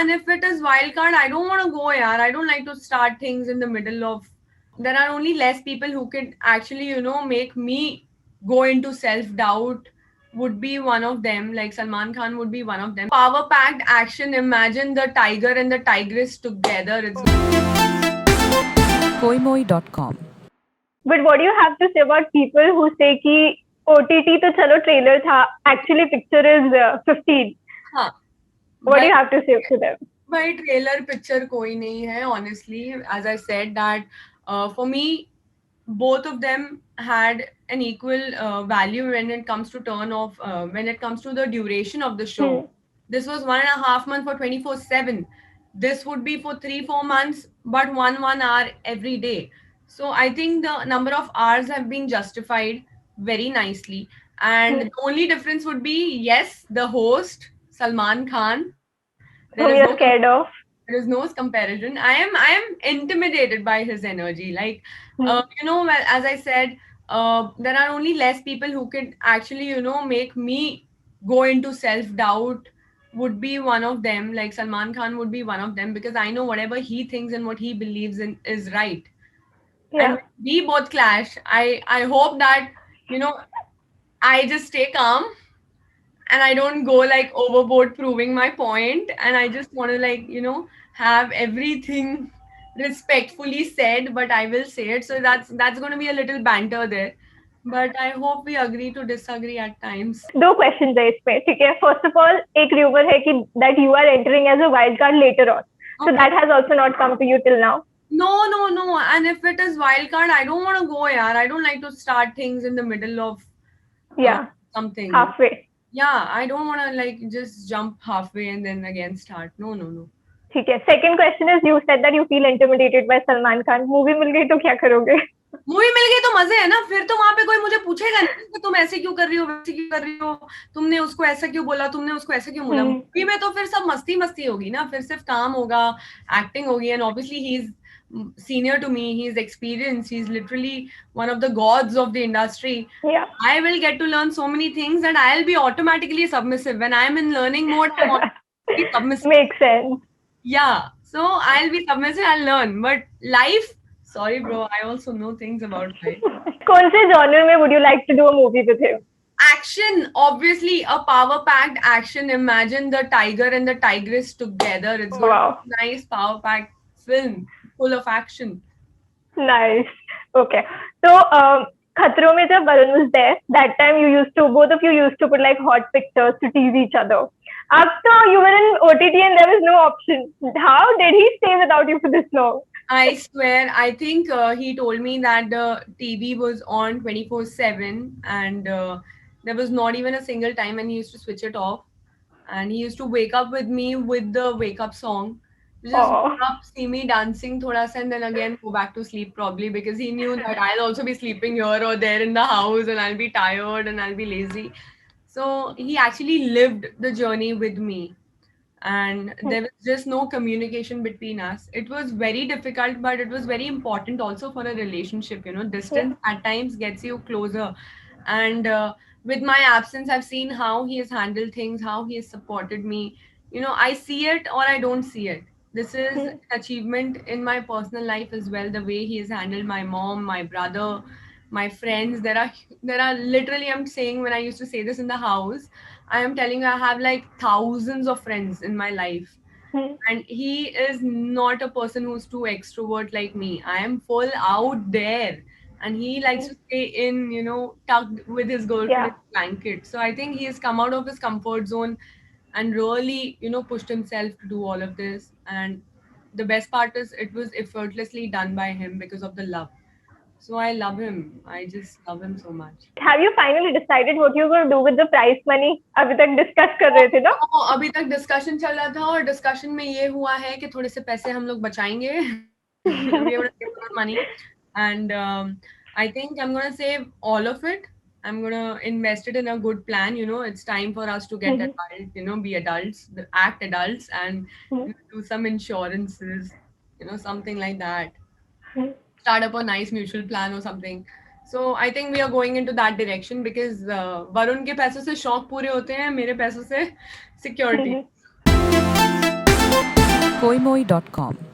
and if it is wild card, I don't want to go, yaar. I don't like to start things in the middle of. There are only less people who could actually, make me go into self doubt. Would be one of them. Like Salman Khan would be one of them. Power packed action. Imagine the tiger and the tigress together. It's koimoi.com. But what do you have to say about people who say कि OTT तो चलो trailer था, actually picture is 15. हाँ. What do you have to say to them? भाई trailer picture कोई नहीं है honestly. As I said that for me both of them had an equal value when it comes to when it comes to the duration of the show. This was 1.5 months for 24/7. This would be for 3-4 months, but one hour every day. So I think the number of hours have been justified very nicely. And the only difference would be, yes, the host Salman Khan. Who you're scared of? There is no comparison. I am intimidated by his energy. Like, well, as I said, there are only less people who could actually, make me go into self doubt. Would be one of them. Like Salman Khan would be one of them because I know whatever he thinks and what he believes in is right. Yeah. And we both clash. I hope that I just stay calm and I don't go like overboard proving my point, and I just want to have everything respectfully said, but I will say it. So that's going to be a little banter there, but I hope we agree to disagree at times. दो questions है इसमें, ठीक है? First of all, एक rumor है कि that you are entering as a wild card later on, so that has also not come to you till now. No. And if it is wild card, I don't want to go, yaar. I don't like to start things in the middle of something. Halfway. Yeah, I don't want to like just jump halfway and then again start. No. ठीक है. Second question is, you said that you feel intimidated by Salman Khan. Movie मिल गई तो क्या करोगे? Movie मिल गई तो मजे है ना. फिर तो वहां पे कोई मुझे पूछेगा नहीं कि तुम ऐसे क्यों कर रही हो, वैसे क्यों कर रही हो, तुमने उसको ऐसा क्यों बोला, तुमने उसको ऐसा क्यों बोला. मूवी में तो फिर सब मस्ती होगी ना. फिर सिर्फ काम होगा, एक्टिंग होगी. And obviously he is senior to me, he's experienced, he's literally one of the gods of the industry. Yeah, I will get to learn so many things and I'll be automatically submissive. When I'm in learning mode, I'm automatically submissive. Makes sense. Yeah, so I'll be submissive, I'll learn. But life, sorry bro, I also know things about life. कौन से genre में would you like to do a movie with him? Action, obviously a power-packed action. Imagine the tiger and the tigress together. It's going to be a nice power-packed film full of action. Nice. Okay. So, Khatron mein jab Varun was there, that time both of you used to put like hot pictures to tease each other. After you were in OTT and there was no option. How did he stay without you for this long? I swear, I think he told me that the TV was on 24/7 and there was not even a single time when he used to switch it off. And he used to wake up with me with the wake up song. Just wake up, see me dancing thoda sa, and then again go back to sleep probably because he knew that I'll also be sleeping here or there in the house and I'll be tired and I'll be lazy. So he actually lived the journey with me. And there was just no communication between us. It was very difficult, but it was very important also for a relationship. Distance at times gets you closer. And with my absence, I've seen how he has handled things, how he has supported me. I see it or I don't see it. This is an achievement in my personal life as well. The way he has handled my mom, my brother, my friends. There are literally, I'm saying, when I used to say this in the house, I am telling you, I have like thousands of friends in my life. And he is not a person who's too extrovert like me. I am full out there. And he likes to stay in, tucked with his girlfriend in his blanket. So I think he has come out of his comfort zone and really, pushed himself to do all of this. And the best part is it was effortlessly done by him because of the love. So I love him. I just love him so much. Have you finally decided what you're going to do with the prize money? अभी तक discuss कर रहे थे ना? अभी तक discussion चल रहा था और discussion में ये हुआ है कि थोड़े से पैसे हम लोग बचाएंगे. We are going to save money. And I think I'm going to save all of it. I'm going to invest it in a good plan. It's time for us to get adult, be adults, act adults and do some insurances, something like that. Start up a nice mutual plan or something. So I think we are going into that direction because Varun के पैसों से शौक पूरे होते हैं, मेरे पैसों से security. moimoi.com.